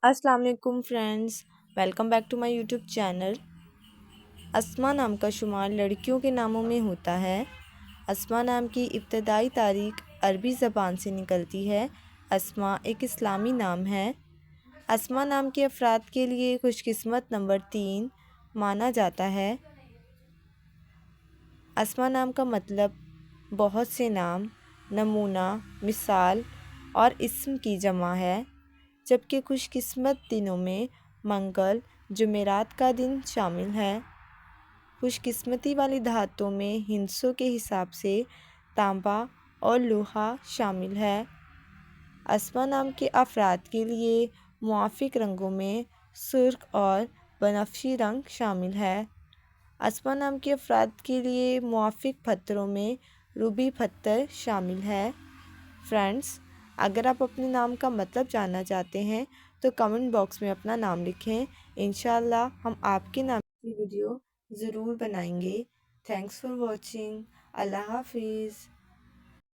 السلام علیکم friends, welcome back to my YouTube channel. اسما نام کا شمار لڑکیوں کے ناموں میں ہوتا ہے۔ اسما نام کی ابتدائی تاریخ عربی زبان سے نکلتی ہے۔ اسما ایک اسلامی نام ہے۔ اسما نام کے افراد کے لیے خوش قسمت نمبر 3 مانا جاتا ہے۔ اسما نام کا مطلب بہت سے نام، نمونہ، مثال اور اسم کی جمع ہے، جبکہ خوش قسمت دنوں میں منگل، جمعرات کا دن شامل ہے۔ خوش قسمتی والی دھاتوں میں ہندسوں کے حساب سے تانبا اور لوہا شامل ہے۔ اسما نام کے افراد کے لیے موافق رنگوں میں سرخ اور بنفشی رنگ شامل ہے۔ اسما نام کے افراد کے لیے موافق پتھروں میں روبی پتھر شامل ہے۔ فرینڈز، اگر آپ اپنے نام کا مطلب جاننا چاہتے ہیں تو کمنٹ باکس میں اپنا نام لکھیں۔ انشاءاللہ ہم آپ کے نام کی ویڈیو ضرور بنائیں گے۔ Thanks for watching. اللہ حافظ۔